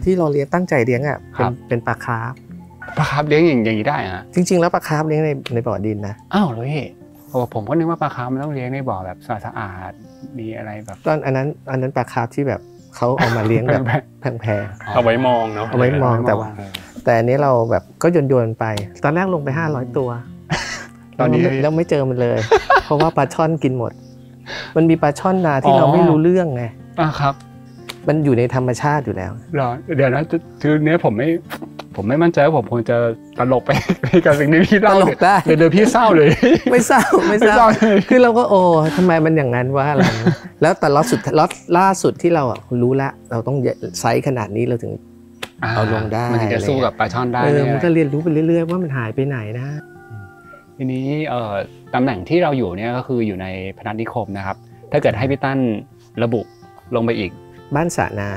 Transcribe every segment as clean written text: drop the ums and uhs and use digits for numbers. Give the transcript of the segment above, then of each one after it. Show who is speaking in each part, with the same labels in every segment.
Speaker 1: ที่เราเลี้ยงตั้งใจเลี้ยงอ่ะเป็นปลาคาร์ฟ
Speaker 2: เลี้ยงอย่างนี้ได้ฮะ
Speaker 1: จริงๆแล้วปลาคาร์ฟเลี้ยงในบ่อดินนะ
Speaker 2: อ้าวเลยผมก็นึกว่าปลาคาร์ฟมันต้องเลี้ยงในบ่อแบบสะอาดมีอะไรแบบ
Speaker 1: ตอนอันนั้นปลาคาร์ฟที่แบบเขาเอามาเลี้ยงแบบแพง
Speaker 3: เอาไว้มองเนาะ
Speaker 1: เอาไว้มองแต่อันนี้เราแบบก็โยนไปตอนแรกลงไป500ตัวตอนนี้เราไม่เจอมันเลยเพราะว่าปลาช่อนกินหมดมันมีปลาช่อนนาที่เราไม่รู้เรื่องไง
Speaker 2: ครับ
Speaker 1: มันอยู่ในธรรมชาติอยู่แล้ว
Speaker 2: เดี๋ยวนะคือเนี้ยผมไม่มั่นใจว่าผมควรจะตลกไปกับสิ่งที่พี่เล่า
Speaker 1: ได้
Speaker 2: เดี๋ยวพี่เศร้าเลย
Speaker 1: ไม่เศร้าคือเราก็โอ้ทำไมมันอย่างนั้นว่าอะไรแล้วแต่ล็อตล่าสุดที่เรารู้ละเราต้องไซส์ขนาดนี้เราถึงเอาลงได้
Speaker 2: มันถึงจะสู้กับปลาช่อนได้
Speaker 1: มันก็เรียนรู้ไปเรื่อยๆว่ามันหายไปไหนนะ
Speaker 2: ทีนี้ตำแหน่งที่เราอยู่เนี่ยก็คืออยู่ในพนัสนิคมนะครับถ้าเกิดให้พี่ตั้นระบุลงไปอีก
Speaker 1: บ้านสะนา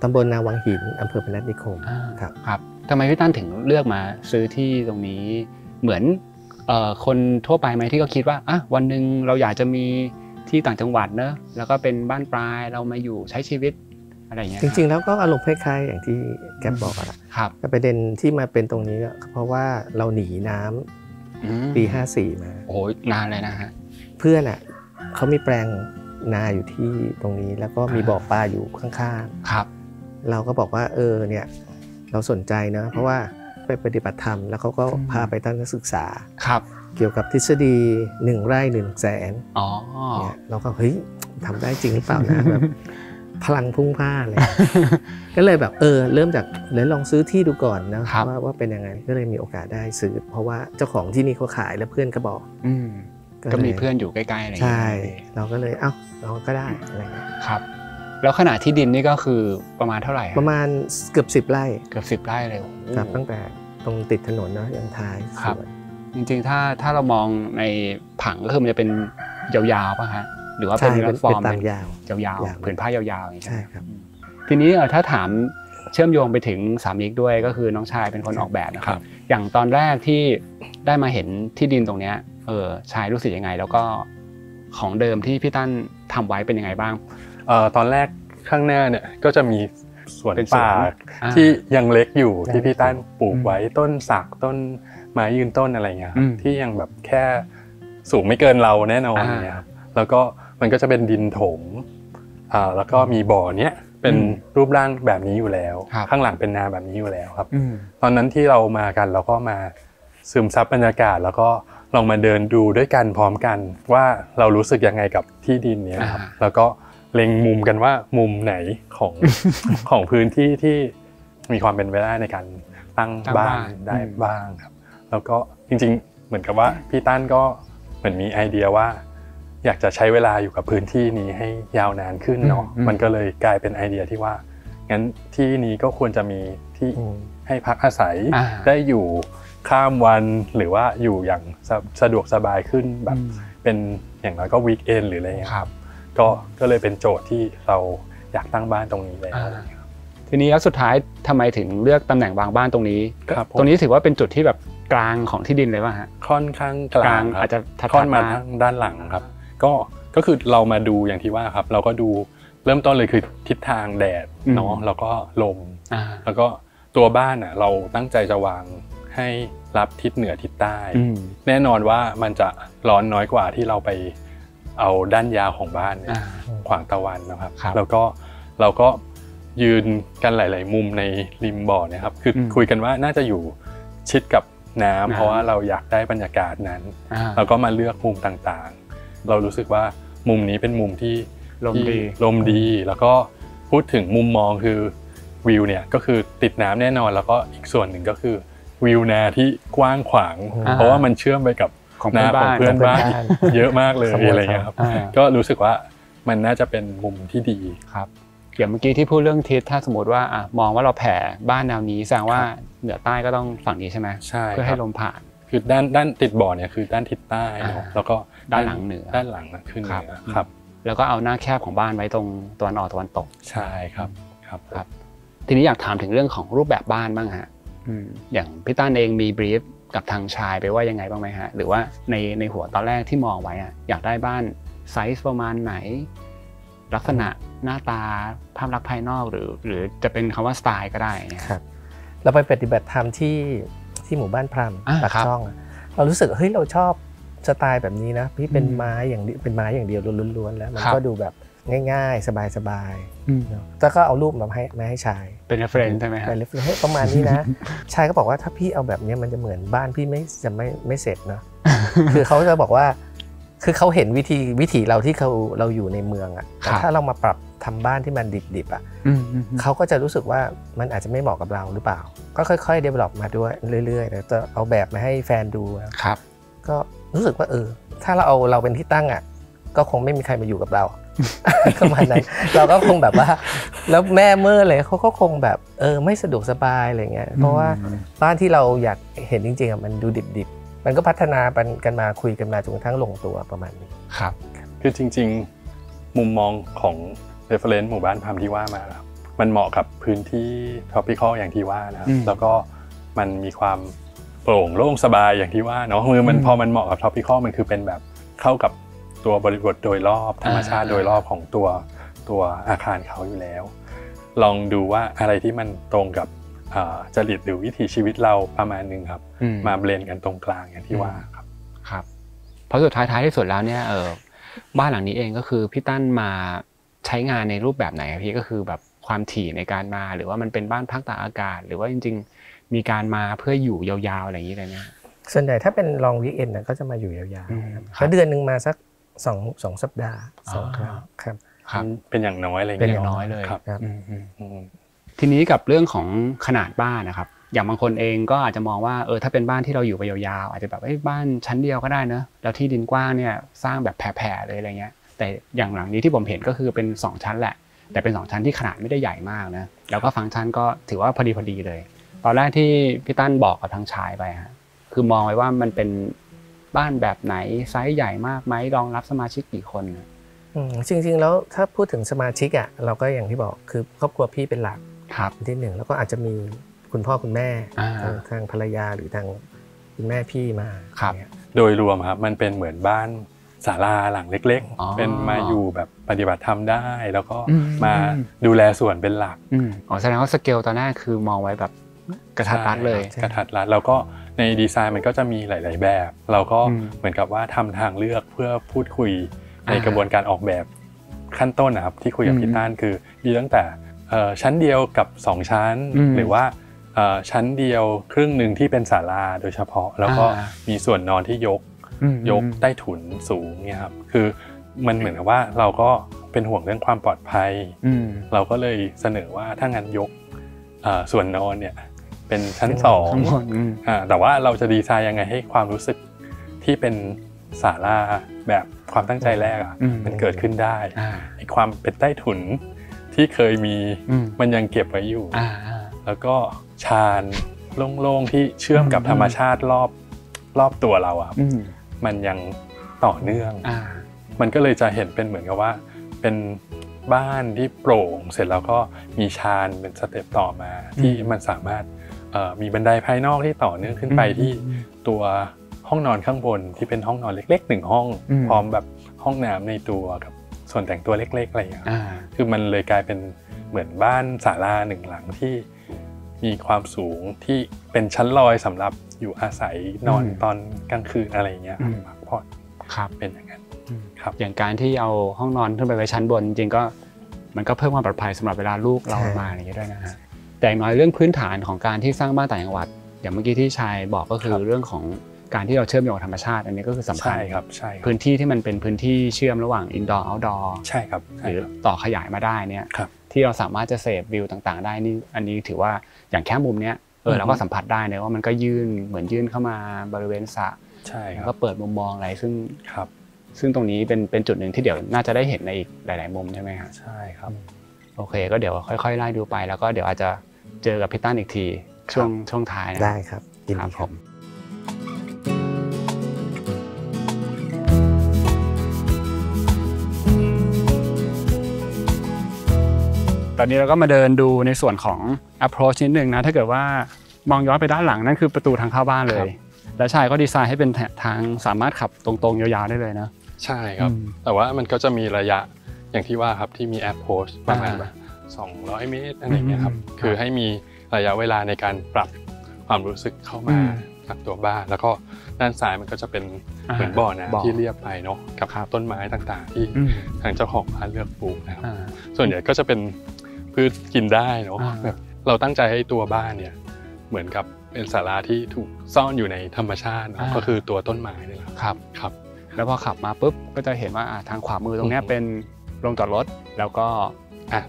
Speaker 1: ตำบลนาวังหินอำเภอพนัสนิคม
Speaker 2: ครับทำไมพี่ตั้นถึงเลือกมาซื้อที่ตรงนี้เหมือนคนทั่วไปไหมที่ก็คิดว่าวันหนึ่งเราอยากจะมีที่ต่างจังหวัดเนอะแล้วก็เป็นบ้านปลายเรามาอยู่ใช้ชีวิตอะไรอย่างเงี้ย
Speaker 1: จริงๆแล้วก็อารมณ์คล้ายๆอย่างที่แกบอกอะ
Speaker 2: ครับ
Speaker 1: แต่ประเด็นที่มาเป็นตรงนี้ก็เพราะว่าเราหนีน้ำปี54มา
Speaker 2: โอ้ยนานเลยนะฮะ
Speaker 1: เพื่อนอ่ะเขามีแปลงนาอยู่ที่ตรงนี้แล้วก็มีบ่อปลาอยู่ข้าง
Speaker 2: ๆครับ
Speaker 1: เราก็บอกว่าเนี่ยเราสนใจนะเพราะว่าไปปฏิบัติธรรมแล้วเขาก็พาไปทัศนศึกษา
Speaker 2: ครับ
Speaker 1: เกี่ยวกับทฤษฎี1 ไร่ 1 แสนเนี่ยเราก็เฮ้ยทำได้จริงหรือเปล่านะแบบพลังพุ่งพล่านเลยก็เลยแบบเริ่มจากเลยลองซื้อที่ดูก่อนนะว่าเป็นยังไงก็เลยมีโอกาสได้ซื้อเพราะว่าเจ้าของที่นี่เขาขายแล้วเพื่อนก็บอก
Speaker 2: ก็มีเพื่อนอยู่ใกล้ๆอะไรอย่าง
Speaker 1: เงี้ยใช่เราก็เลยเราก็ได้อะไรเงี้ย
Speaker 2: ครับแล้วขนาดที่ดินนี่ก็คือประมาณเท่าไหร่
Speaker 1: ประมาณเกือบ10 ไร่
Speaker 2: 10 ไร่เลย
Speaker 1: ครับตั้งแต่ตรงติดถนนเนาะยังท้าย
Speaker 2: ครับจริงๆถ้าเรามองในผังก็คือมันจะเป็นยาวๆป่ะฮะหรือว่าเป็นฟอร์ม
Speaker 1: เป็น
Speaker 2: ยาวผืนผ้ายาวๆอย่างนี้
Speaker 1: ใช่ครับ
Speaker 2: ทีนี้ถ้าถามเชื่อมโยงไปถึงสามีด้วยก็คือน้องชายเป็นคนออกแบบนะครับอย่างตอนแรกที่ได้มาเห็นที่ดินตรงเนี้ยชายรู้สึกยังไงแล้วก็ของเดิมที่พี่ตั้นทำไว้เป็นยังไงบ้าง
Speaker 3: ตอนแรกข้างหน้าเนี่ยก็จะมีสวนป่าที่ยังเล็กอยู่ที่พี่ตั้นปลูกไว้ต้นสักต้นไม้ยืนต้นอะไรเงี้ยที่ยังแบบแค่สูงไม่เกินเราแน่นอนเนี่ยครับแล้วก็มันก็จะเป็นดินถมแล้วก็มีบ่อเนี้ยเป็นรูปร่างแบบนี้อยู่แล้วข้างหลังเป็นนาแบบนี้อยู่แล้วครับตอนนั้นที่เรามากันเราก็มาซึมซับบรรยากาศแล้วก็ลองมาเดินดูด้วยกันพร้อมกันว่าเรารู้สึกยังไงกับที่ดินเนี้ยครับแล้วก็เล็งมุมกันว่ามุมไหนของพื้นที่ที่มีความเป็นไปได้ในการตั้งบ้านได้บ้างครับแล้วก็จริงๆเหมือนกับว่าพี่ตั้นก็เหมือนมีไอเดียว่าอยากจะใช้เวลาอยู่กับพื้นที่นี้ให้ยาวนานขึ้นเนาะมันก็เลยกลายเป็นไอเดียที่ว่างั้นที่นี้ก็ควรจะมีที่ให้พักอาศัยได้อยู่ข้ามวันหรือว่าอยู่อย่างสะดวกสบายขึ้นแบบเป็นอย่างน้อยก็วีคเอนหรืออะไรครับก็เลยเป็นโจทย์ที่เราอยากตั้งบ้านตรงนี้แล้ว
Speaker 2: ทีนี้แล้วสุดท้ายทำไมถึงเลือกตำแหน่งวางบ้านตรงนี้ตรงนี้ถือว่าเป็นจุดที่แบบกลางของที่ดินเลยป่ะฮะ
Speaker 3: ค่อนข้างกลาง
Speaker 2: อาจจะ
Speaker 3: ค่อนมาทางด้านหลังครับก็คือเรามาดูอย่างที่ว่าครับเราก็ดูเริ่มต้นเลยคือทิศทางแดดเนาะแล้วก็ลมแล้วก็ตัวบ้านเราตั้งใจจะวางให้รับทิศเหนือทิศใต้แน่นอนว่ามันจะร้อนน้อยกว่าที่เราไปเอาด้านยาวของบ้านเนี่ยขวางตะวันนะครับแล้วก็เราก็ยืนกันหลายๆมุมในริมบ่อเนี่ยครับคือคุยกันว่าน่าจะอยู่ชิดกับน้ำเพราะว่าเราอยากได้บรรยากาศนั้นเราก็มาเลือกมุมต่างๆเรารู้สึกว่ามุมนี้เป็นมุมที่ลมดีแล้วก็พูดถึงมุมมองคือวิวเนี่ยก็คือติดน้ำแน่นอนแล้วก็อีกส่วนหนึ่งก็คือวิวนาที่กว้างขวางเพราะว่ามันเชื่อมไปกับนาของเพื่อนบ้านเยอะมากเลยอะไรเงี้ยครับก็รู้สึกว่ามันน่าจะเป็นมุมที่ดี
Speaker 2: ครับอย่างเมื่อกี้ที่พูดเรื่องทิศถ้าสมมติว่ามองว่าเราแผ่บ้านแนวนี้แสดงว่าเหนือใต้ก็ต้องฝั่งนี้ใช่ไหม
Speaker 3: ใช่
Speaker 2: เพื่อให้ลมผ่าน
Speaker 3: คือด้านติดบ่อเนี่ยคือด้านทิศใต้แล้วก็
Speaker 2: ด้านหลังเหนือ
Speaker 3: ด้านหลังขึ้นเหนือครับ
Speaker 2: แล้วก็เอาหน้าแคบของบ้านไว้ตรงตะวันออกตะวันตก
Speaker 3: ใช่ครับ
Speaker 2: ทีนี้อยากถามถึงเรื่องของรูปแบบบ้านบ้างฮะอย่างพี่ตั้นเองมีบรีฟกับทางชายไปว่ายังไงบ้างไหมฮะหรือว่าในหัวตอนแรกที่มองไว้อยากได้บ้านไซส์ประมาณไหนลักษณะ หน้าตาภาพลักษณ์ภายนอกหรือจะเป็นคำว่าสไตล์ก็ได้
Speaker 1: ครับเราไปปฏิบัติธรรมที่หมู่บ้านพรำปากช่องเรารู้สึกเฮ้ยเราชอบสไตล์แบบนี้นะพี่เป็นไม้อย่างเดียวล้วนๆแล้วมันก็ดูแบบง่ายๆสบายๆแล้วก็เอารูปมาให้ชาย
Speaker 2: เป็น reference ใช่ไหมครับ
Speaker 1: เป็น reference ประมาณนี้นะชายก็บอกว่าถ้าพี่เอาแบบนี้มันจะเหมือนบ้านพี่ไม่เสร็จเนาะคือเขาจะบอกว่าคือเขาเห็นวิถีเราที่เราอยู่ในเมืองอ่ะแต่ถ้าเรามาปรับทำบ้านที่มันดิบๆอ่ะเขาก็จะรู้สึกว่ามันอาจจะไม่เหมาะกับเราหรือเปล่าก็ค่อยๆ develop มาด้วยเรื่อยๆแล้วจะเอาแบบมาให้แฟนดู
Speaker 2: ครับ
Speaker 1: ก็รู้สึกว่าถ้าเราเป็นที่ตั้งอ่ะก็คงไม่มีใครมาอยู่กับเราประมาณนั้นเราก็คงแบบว่าแล้วแม่เมื่อเลยเขาก็คงแบบไม่สะดวกสบายอะไรเงี้ยเพราะว่าบ้านที่เราอยากเห็นจริงๆอ่ะมันดูดิบๆมันก็พัฒนากันมาคุยกันมาจนกระทั่งลงตัวประมาณนี้
Speaker 2: ครับ
Speaker 3: คือจริงๆมุมมองของ reference หมู่บ้านพรำที่ว่ามาครับมันเหมาะกับพื้นที่ tropical อย่างที่ว่านะครับแล้วก็มันมีความโปร่งโล่งสบายอย่างที่ว่าเนาะมันพอมันเหมาะกับ tropical มันคือเป็นแบบเข้ากับตัวบริบทโดยรอบธรรมชาติโดยรอบของตัวอาคารเขาอยู่แล้วลองดูว่าอะไรที่มันตรงกับจริตหรือวิถีชีวิตเราประมาณนึงครับมาเบลนด์กันตรงกลางอย่างที่ว่า
Speaker 2: ครับเพราะสุดท้ายที่สุดแล้วเนี่ยบ้านหลังนี้เองก็คือพี่ตั้นมาใช้งานในรูปแบบไหนพี่ก็คือแบบความถี่ในการมาหรือว่ามันเป็นบ้านพักตากอากาศหรือว่าจริงๆมีการมาเพื่ออยู่ยาวๆอะไรอย่างนี้เลยเนี่ย
Speaker 1: ส่วนใหญ่ถ้าเป็นลองวีคเอนด์ก็จะมาอยู่ยาวๆแล้วเดือนนึงมาสัก2 สัปดาห์2 ครั้งครับ
Speaker 3: เป็นอย่างน้อยอะไร
Speaker 2: เป็นอย่างน้อยเลยครับทีนี้กับเรื่องของขนาดบ้านนะครับอย่างบางคนเองก็อาจจะมองว่าถ้าเป็นบ้านที่เราอยู่ไปยาวๆอาจจะแบบบ้านชั้นเดียวก็ได้เนอะแล้วที่ดินกว้างเนี่ยสร้างแบบแผ่ๆเลยอะไรเงี้ยแต่อย่างหลังนี้ที่ผมเห็นก็คือเป็น2 ชั้นแหละแต่เป็น2 ชั้นที่ขนาดไม่ได้ใหญ่มากนะแล้วก็ฟังก์ชันก็ถือว่าพอดีเลยตอนแรกที่พี่ตั้นบอกกับทางชายไปฮะคือมองไว้ว่ามันเป็นบ้านแบบไหนไซส์ใหญ่มากไหมรองรับสมาชิกกี่คน
Speaker 1: จริงๆแล้วถ้าพูดถึงสมาชิกอ่ะเราก็อย่างที่บอกคือครอบครัวพี่เป็นหลักที่1แล้วก็อาจจะมีคุณพ่อคุณแม่ทางภรรยาหรือทางคุณแม่พี่มา
Speaker 3: โดยรวมครับมันเป็นเหมือนบ้านศาลาหลังเล็กๆเป็นมาอยู่แบบปฏิบัติธรรมได้แล้วก็มาดูแลส่วนเป็นหลัก
Speaker 2: แสดงว่าสเกลตอนแรกคือมองไว้แบบกระทัดรัดเลย
Speaker 3: กระทัดรัดแล้วก็ในดีไซน์มันก็จะมีหลายๆแบบเราก็เหมือนกับว่าทำทางเลือกเพื่อพูดคุยในกระบวนการออกแบบขั้นต้นนะครับที่คุยกับพี่ตั้นคือมีตั้งแต่ชั้นเดียวกับ2 ชั้นหรือว่าชั้นเดียวครึ่งหนึ่งที่เป็นศาลาโดยเฉพาะแล้วก็มีส่วนนอนที่ยกใต้ถุนสูงเนี่ยครับคือมันเหมือนกับว่าเราก็เป็นห่วงเรื่องความปลอดภัยเราก็เลยเสนอว่าถ้างั้นยกส่วนนอนเนี่ยเป็นชั้น2แต่ว่าเราจะดีไซน์ยังไงให้ความรู้สึกที่เป็นศาลาแบบความตั้งใจแรกมันเกิดขึ้นได้ความเป็นใต้ถุนที่เคยมีมันยังเก็บไว้อยู่แล้วก็ชานโล่งๆที่เชื่อมกับธรรมชาติรอบตัวเราครับมันยังต่อเนื่องมันก็เลยจะเห็นเป็นเหมือนกับว่าเป็นบ้านที่โปร่งเสร็จแล้วก็มีชานเป็นสเต็ปต่อมาที่มันสามารถมีบันไดภายนอกที่ต่อเนื่องขึ้นไปที่ตัวห้องนอนข้างบนที่เป็นห้องนอนเล็กๆ1 ห้องพร้อมแบบห้องน้ำในตัวกับส่วนแต่งตัวเล็กๆอะไรอย่างเงี้ยคือมันเลยกลายเป็นเหมือนบ้านศาลา1 หลังที่มีความสูงที่เป็นชั้นลอยสำหรับอยู่อาศัยนอนตอนกลางคืนอะไรอย่างเงี้ยพักผ่อนเป็นอย่างนั้นครับ
Speaker 2: อย่างการที่เอาห้องนอนขึ้นไปไว้ชั้นบนจริงๆก็มันก็เพิ่มความปลอดภัยสำหรับเวลาลูกเรามาอะไรอย่างเงี้ยด้วยนะฮะแต่อย่างน้อยเรื่องพื้นฐานของการที่สร้างบ้านต่างจังหวัดอย่างเมื่อกี้ที่ชายบอกก็คือเรื่องของการที่เราเชื่อมโยงธรรมชาติอันนี้ก็คือสำคัญ
Speaker 3: ใช่ครับ
Speaker 2: พื้นที่ที่มันเป็นพื้นที่เชื่อมระหว่างอินดอร์เอาท์ดอร์
Speaker 3: ใช่ครับ
Speaker 2: หรือต่อขยายมาได้เนี่ยที่เราสามารถจะเสพวิวต่างๆได้นี่อันนี้ถือว่าอย่างแค่มุมเนี้ยเราก็สัมผัสได้นะว่ามันก็เหมือนยื่นเข้ามาบริเวณสระ
Speaker 3: ใช่ครับ
Speaker 2: ก็เปิดมุมมองอะไรซึ่งตรงนี้เป็นจุดหนึ่งที่เดี๋ยวน่าจะได้เห็นในอีกหลายๆมุมใช่ไหมครับ
Speaker 3: ใช่ครับ
Speaker 2: โอเคก็เดี๋ยวค่อยๆไล่ดูไปแล้วก็เดี๋ยวอาจจะเจอกับพี่ตั้นอีกทีช่วงท้ายนะ
Speaker 1: ได้ครับยินดีครับ
Speaker 2: ตอนนี้เราก็มาเดินดูในส่วนของ approach นิดนึงนะถ้าเกิดว่ามองย้อนไปด้านหลังนั่นคือประตูทางเข้าบ้านเลยและชายก็ดีไซน์ให้เป็นทางสามารถขับตรงๆยาวๆได้เลยนะ
Speaker 3: ใช่ครับแต่ว่ามันก็จะมีระยะ อย่างที่ว่าครับที่มีแอปโพสต์ประมาณแบบ200 เมตรอะไรเงี้ยครับคือให้มีระยะเวลาในการปรับความรู้สึกเข้ามาจากตัวบ้านแล้วก็ด้านซ้ายมันก็จะเป็นเหมือนบ่อน้ำที่เรียบไปเนาะกับต้นไม้ต่างๆที่ทางเจ้าของบ้านเลือกปลูกนะครับส่วนใหญ่ก็จะเป็นพืชกินได้เนาะแบบเราตั้งใจให้ตัวบ้านเนี่ยเหมือนกับเป็นศาลาที่ถูกซ่อนอยู่ในธรรมชาติเนาะก็คือตัวต้นไม้นี่แหละครับ
Speaker 2: แล้วพอขับมาปุ๊บก็จะเห็นว่าทางขวามือตรงนี้เป็นโรงจอดรถแล้วก็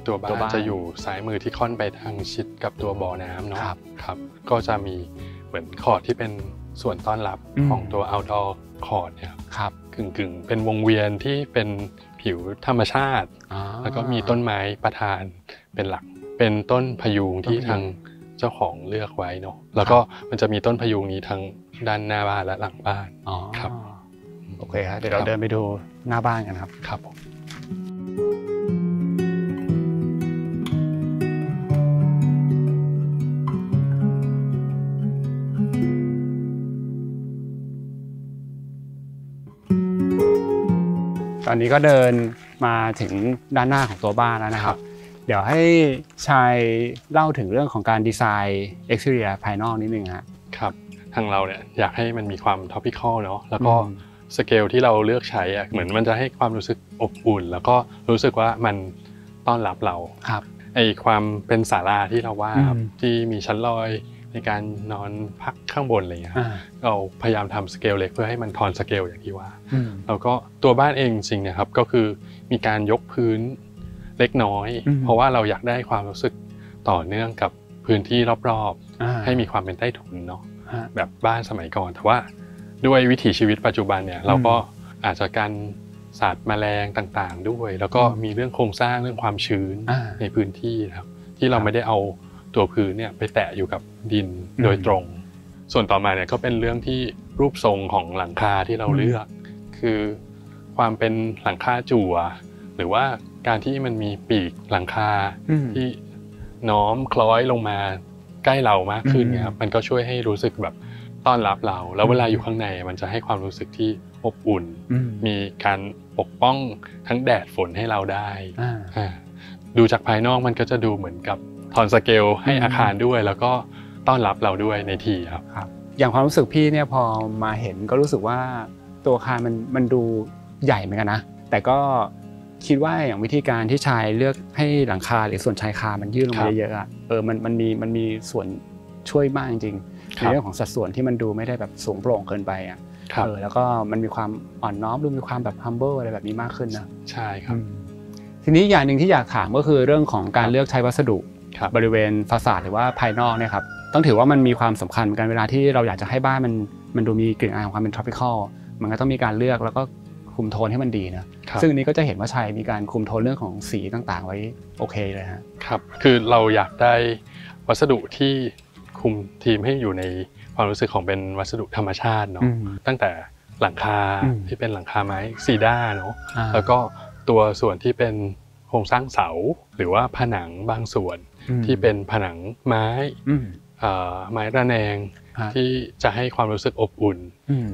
Speaker 3: ตัวบ้านจะอยู่ซ้ายมือที่ค่อนไปทางชิดกับตัวบ่อน้ำเนาะครับก็จะมีเหมือนคอร์ดที่เป็นส่วนต้อนรับของตัว outdoor คอร์ดเนี่ยครับกึ่งเป็นวงเวียนที่เป็นผิวธรรมชาติแล้วก็มีต้นไม้ประทานเป็นหลักเป็นต้นพยุงที่ทางเจ้าของเลือกไว้เนาะแล้วก็มันจะมีต้นพยุงนี้ทั้งด้านหน้าบ้านและหลังบ้านครับ
Speaker 2: โอเคครับเดี๋ยวเราเดินไปดูหน้าบ้านกันครับ
Speaker 3: ครับ
Speaker 2: ตอนนี้ก็เดินมาถึงด้านหน้าของตัวบ้านแล้วนะครับเดี๋ยวให้ชายเล่าถึงเรื่องของการดีไซน์ exterior ภายนอกนิดนึง
Speaker 3: ครับทางเราเนี่ยอยากให้มันมีความ topical เนาะแล้วก็สเกลที่เราเลือกใช้เหมือนมันจะให้ความรู้สึกอบอุ่นแล้วก็รู้สึกว่ามันต้อนรับเราไอความเป็นศาลาที่เราว่าที่มีชั้นลอยในการนอนพักข้างบนอะไรเงี้ยเราพยายามทำสเกลเล็กเพื่อให้มันทอนสเกลอย่างที่ว่าแล้วก็ตัวบ้านเองจริงๆนะครับก็คือมีการยกพื้นเล็กน้อยเพราะว่าเราอยากได้ความรู้สึกต่อเนื่องกับพื้นที่รอบๆให้มีความเป็นใต้ถุนเนาะแบบบ้านสมัยก่อนแต่ว่าด้วยวิถีชีวิตปัจจุบันเนี่ยเราก็อาจจะการสัตว์แมลงต่างๆด้วยแล้วก็มีเรื่องโครงสร้างเรื่องความชื้นในพื้นที่ครับที่เราไม่ได้เอาตัวพื้นเนี่ยไปแตะอยู่กับดินโดยตรงส่วนต่อมาเนี่ยก็เป็นเรื่องที่รูปทรงของหลังคาที่เราเลือกคือความเป็นหลังคาจั่วหรือว่าการที่มันมีปีกหลังคาที่น้อมคล้อยลงมาใกล้เรามากขึ้นเนี่ยครับมันก็ช่วยให้รู้สึกแบบต้อนรับเราแล้วเวลาอยู่ข้างในมันจะให้ความรู้สึกที่อบอุ่นมีการปกป้องทั้งแดดฝนให้เราได้ดูจากภายนอกมันก็จะดูเหมือนกับทอนสเกลให้อาคารด้วยแล้วก็ต้อนรับเราด้วยในทีครับ
Speaker 2: อย่างความรู้สึกพี่เนี่ยพอมาเห็นก็รู้สึกว่าตัวอาคารมันดูใหญ่เหมือนกันนะแต่ก็คิดว่าอย่างวิธีการที่ชายเลือกให้หลังคาหรือส่วนชายคามันยื่นลงมาเยอะๆมันมีส่วนช่วยมากจริงๆในเรื่องของสัดส่วนที่มันดูไม่ได้แบบสูงโปร่งเกินไปแล้วก็มันมีความอ่อนน้อมดูมีความแบบ humble อะไรแบบนี้มากขึ้นนะ
Speaker 3: ใช่ครับ
Speaker 2: ทีนี้อย่างหนึ่งที่อยากถามก็คือเรื่องของการเลือกใช้วัสดุบริเวณฟาสาดหรือว่าภายนอกเนี่ยครับต้องถือว่ามันมีความสำคัญกันเวลาที่เราอยากจะให้บ้านมันดูมีกลิ่นอายของความเป็น tropical มันก็ต้องมีการเลือกแล้วก็คุมโทนให้มันดีนะซึ่งอันนี้ก็จะเห็นว่าชัยมีการคุมโทนเรื่องของสีต่างๆไว้โอเคเลย
Speaker 3: ครับคือเราอยากได้วัสดุที่คุมทีมให้อยู่ในความรู้สึกของเป็นวัสดุธรรมชาติเนาะตั้งแต่หลังคาที่เป็นหลังคาไม้ซีด้าเนาะแล้วก็ตัวส่วนที่เป็นโครงสร้างเสาหรือว่าผนังบางส่วนที่เป็นผนังไม้ไม้ระแนงที่จะให้ความรู้สึกอบอุ่น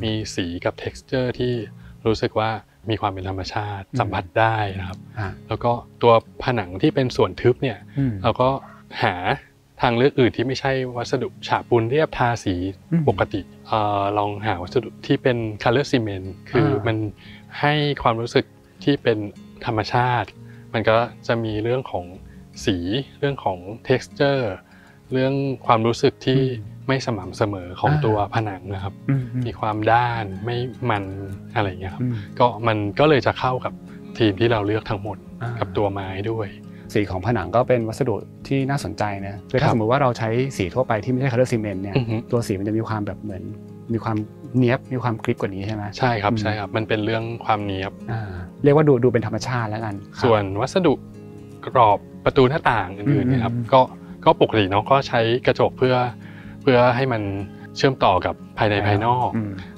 Speaker 3: มีสีกับ texture ที่รู้สึกว่ามีความเป็นธรรมชาติสัมผัสได้นะครับแล้วก็ตัวผนังที่เป็นส่วนทึบเนี่ยเราก็หาทางเลือกอื่นที่ไม่ใช่วัสดุฉาบปูนเรียบทาสีปกติลองหาวัสดุที่เป็น color cement คือมันให้ความรู้สึกที่เป็นธรรมชาติมันก็จะมีเรื่องของสีเรื่องของ texture เรื่องความรู้สึกที่ไม่สม่ำเสมอของตัวผนังนะครับมีความด้านไม่มันอะไรอย่างเงี้ยครับมันก็เลยจะเข้ากับทีมที่เราเลือกทั้งหมดกับตัวไม้ด้วย
Speaker 2: สีของผนังก็เป็นวัสดุที่น่าสนใจนะคือถ้าสมมติว่าเราใช้สีทั่วไปที่ไม่ใช่ color cement เนี่ยตัวสีมันจะมีความแบบเหมือนมีความเนี๊ยบมีความกริบกว่านี้ใช่ไหม
Speaker 3: ใช่ครับมันเป็นเรื่องความเนี๊ยบ
Speaker 2: เรียกว่าดูเป็นธรรมชาติแล้วกัน
Speaker 3: ส่วนวัสดุกรอบประตูหน้าต่างอื่นๆนะครับก็ปกติเนาะก็ใช้กระจกเพื่อให้มันเชื่อมต่อกับภายในภายนอก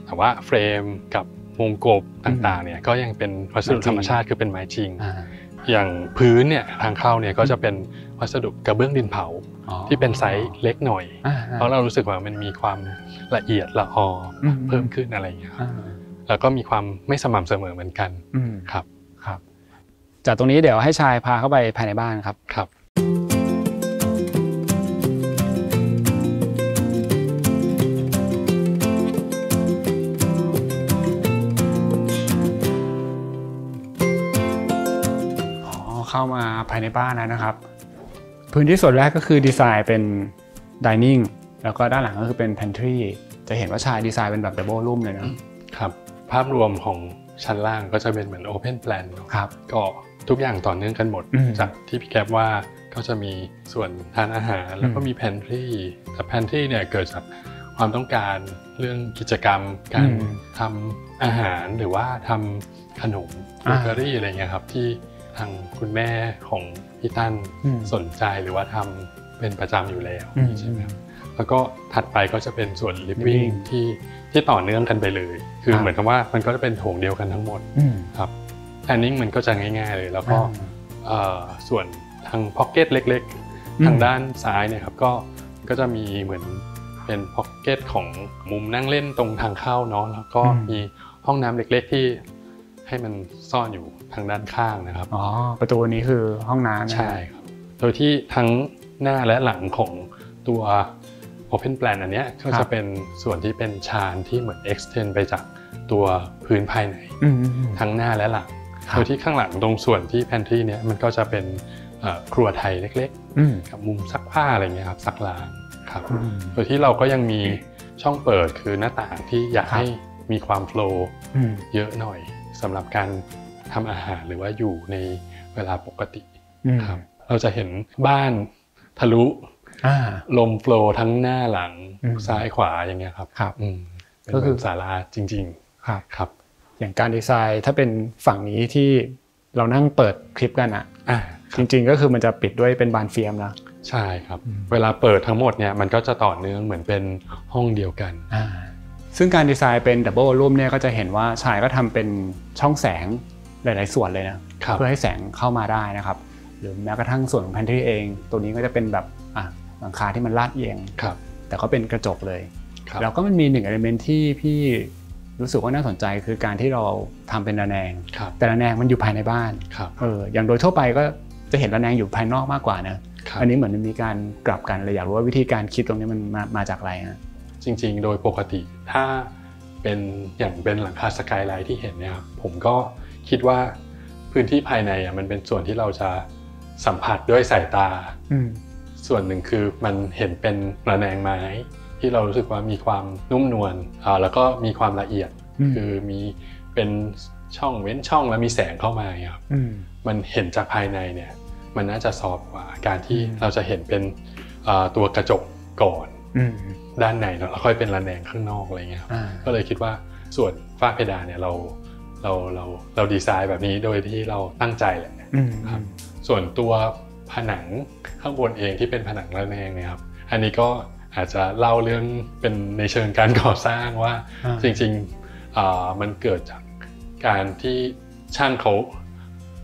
Speaker 3: แต่ว่าเฟรมกับวงกบต่างๆเนี่ยก็ยังเป็นวัสดุธรรมชาติคือเป็นไม้จริงอย่างพื้นเนี่ยทางเข้าเนี่ยก็จะเป็นวัสดุกระเบื้องดินเผาที่เป็นไซส์เล็กหน่อยเพราะเรารู้สึกว่ามันมีความละเอียดละออเพิ่มขึ้นอะไรอย่างเงี้ยแล้วก็มีความไม่สม่ำเสมอเหมือนกันครับ
Speaker 2: จากตรงนี้เดี๋ยวให้ชายพาเข้าไปภายในบ้านครับ
Speaker 3: ครับ
Speaker 2: เข้ามาภายในบ้านแล้วนะครับพื้นที่ส่วนแรกก็คือดีไซน์เป็น dining แล้วก็ด้านหลังก็คือเป็น pantry จะเห็นว่าชายดีไซน์เป็นแบบ double room เลยนะครับ
Speaker 3: ภาพรวมของชั้นล่างก็จะเป็นเหมือน open plan
Speaker 2: ครับ
Speaker 3: ก็ทุกอย่างต่อเนื่องกันหมดจากที่พี่แก๊ปว่าก็จะมีส่วนทานอาหารแล้วก็มี pantry แต่ pantry เนี่ยเกิดจากความต้องการเรื่องกิจกรรมการทำอาหารหรือว่าทำขนมเบเกอรี่อะไรเงี้ยครับที่ทางคุณแม่ของพี่ตั้นสนใจหรือว่าทำเป็นประจำอยู่แล้วใช่ไหมครับแล้วก็ถัดไปก็จะเป็นส่วน living ที่ต่อเนื่องกันไปเลยคือเหมือนกับว่ามันก็จะเป็นโถงเดียวกันทั้งหมดครับ planning มันก็จะง่ายๆเลยแล้วก็ส่วนทาง pocket เล็กๆทางด้านซ้ายเนี่ยครับก็จะมีเหมือนเป็น pocket ของมุมนั่งเล่นตรงทางเข้าเนาะแล้วก็มีห้องน้ำเล็กๆที่ให้มันซ่อนอยู่ทางด้านข้างนะครับ
Speaker 2: ประตูนี้คือห้องน้ำ
Speaker 3: ใช่ครับโดยที่ทั้งหน้าและหลังของตัว Open Plan อันนี้ก็จะเป็นส่วนที่เป็นชานที่เหมือน extend ไปจากตัวพื้นภายในทั้งหน้าและหลังโดยที่ข้างหลังตรงส่วนที่ Pantry เนี้ยมันก็จะเป็นครัวไทยเล็กๆกับมุมซักผ้าอะไรเงี้ยครับซักล้างครับโดยที่เราก็ยังมีช่องเปิดคือหน้าต่างที่อยากให้มีความโฟลว์เยอะหน่อยสำหรับการทำอาหารหรือว่าอยู่ในเวลาปกติครับเราจะเห็นบ้านทะลุลมโฟลว์ทั้งหน้าหลังซ้ายขวาอย่างเงี้ยครับก็คือศาลาจริงๆครับ
Speaker 2: อย่างการดีไซน์ถ้าเป็นฝั่งนี้ที่เรานั่งเปิดคลิปกันจริงๆก็คือมันจะปิดด้วยเป็นบานเฟียมนะ
Speaker 3: ใช่ครับเวลาเปิดทั้งหมดเนี่ยมันก็จะต่อเนื่องเหมือนเป็นห้องเดียวกัน
Speaker 2: ซึ่งการดีไซน์เป็นดับเบิลรูมเนี่ยก็จะเห็นว่าชายก็ทำเป็นช่องแสงหลายๆส่วนเลยนะเพื่อให้แสงเข้ามาได้นะครับหรือแม้กระทั่งส่วนของแพนทรีเองตัวนี้ก็จะเป็นแบบหลังคาที่มันลาดเอียงแต่ก็เป็นกระจกเลยแล้วก็มันมีหนึ่ง element ที่พี่รู้สึกว่าน่าสนใจคือการที่เราทำเป็นระแนงแต่ระแนงมันอยู่ภายในบ้านอย่างโดยทั่วไปก็จะเห็นระแนงอยู่ภายนอกมากกว่านะอันนี้เหมือนมันมีการกลับกันเลยอยากรู้ว่าวิธีการคิดตรงนี้มันมาจากอะไรฮะ
Speaker 3: จริงๆโดยปกติถ้าเป็นอย่างเป็นหลังคาสกายไลท์ที่เห็นเนี่ยครับผมก็คิดว่าพื้นที่ภายในมันเป็นส่วนที่เราจะสัมผัสด้วยสายตาส่วนหนึ่งคือมันเห็นเป็นระแนงไม้ที่เรารู้สึกว่ามีความนุ่มนวลแล้วก็มีความละเอียดคือมีเป็นช่องเว้นช่องแล้วมีแสงเข้ามาครับมันเห็นจากภายในเนี่ยมันน่าจะซอฟต์กว่าการที่เราจะเห็นเป็นตัวกระจกก่อนด้านในแล้วค่อยเป็นระแนงข้างนอกอะไรเงี้ยก็เลยคิดว่าส่วนฝ้าเพดานเนี่ยเราดีไซน์แบบนี้โดยที่เราตั้งใจแหละครับส่วนตัวผนังข้างบนเองที่เป็นผนังระแนงเนี่ยครับอันนี้ก็อาจจะเล่าเรื่องเป็นในเชิงการก่อสร้างว่าจริงๆมันเกิดจากการที่ช่างเขา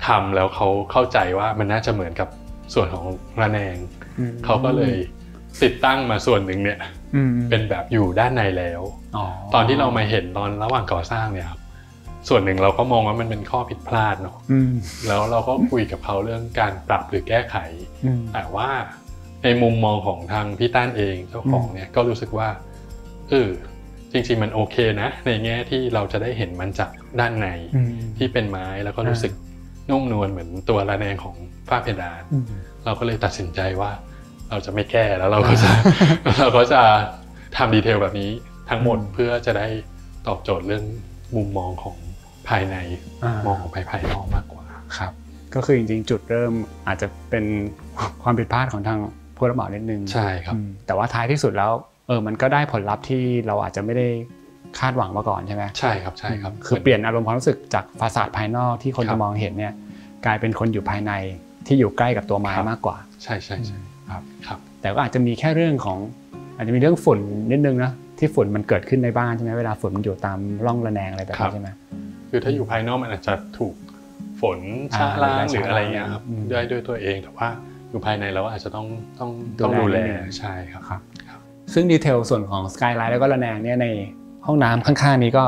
Speaker 3: ทำแล้วเขาเข้าใจว่ามันน่าจะเหมือนกับส่วนของระแนงเขาก็เลยติดตั้งมาส่วนหนึ่งเนี่ยเป็นแบบอยู่ด้านในแล้วตอนที่เรามาเห็นตอนระหว่างก่อสร้างเนี่ยครับส่วนหนึ่งเราก็มองว่ามันเป็นข้อผิดพลาดเนาะแล้วเราก็คุยกับเขาเรื่องการปรับหรือแก้ไขแต่ว่าในมุมมองของทางพี่ต้านเองเจ้าของเนี่ยก็รู้สึกว่าจริงๆมันโอเคนะในแง่ที่เราจะได้เห็นมันจากด้านในที่เป็นไม้แล้วก็รู้สึกนุ่มนวลเหมือนตัวระแนงของฝ้าเพดานเราก็เลยตัดสินใจว่าเราจะไม่แก้แล้วเราก็จะทำดีเทลแบบนี้ทั้งหมดเพื่อจะได้ตอบโจทย์เรื่องมุมมองของภายในมองของภายนอกมากกว่า
Speaker 2: ครับก็คือจริงๆจุดเริ่มอาจจะเป็นความผิดพลาดของทางผู้รับเหมานิดนึง
Speaker 3: ใช่ครับ
Speaker 2: แต่ว่าท้ายที่สุดแล้วมันก็ได้ผลลัพธ์ที่เราอาจจะไม่ได้คาดหวังมาก่อนใช่ไหม
Speaker 3: ใช่ครับใช่ครับ
Speaker 2: คือเปลี่ยนอารมณ์ความรู้สึกจากฟาซาดภายนอกที่คนจะมองเห็นเนี่ยกลายเป็นคนอยู่ภายในที่อยู่ใกล้กับตัวไม้มากกว่า
Speaker 3: ใช่ใช่
Speaker 2: ครับแต่ก็อาจจะมีแค่เรื่องของอาจจะมีเรื่องฝุ่นนิดนึงนะที่ฝุ่นมันเกิดขึ้นในบ้านใช่ไหมเวลาฝุ่นมันอยู่ตามร่องระแนงอะไรแบบนี้ใช่ไหม
Speaker 3: คือถ้าอยู่ภายนอกมันอาจจะถูกฝนชะล้างหรืออะไรเงี้ยครับด้วยตัวเองแต่ว่าอยู่ภายในเราอาจจะต้องดูแลใช่ครับ
Speaker 2: ซึ่งดีเทลส่วนของสกายไลท์แล้วก็ระแนงเนี่ยในห้องน้ำข้างๆนี้ก็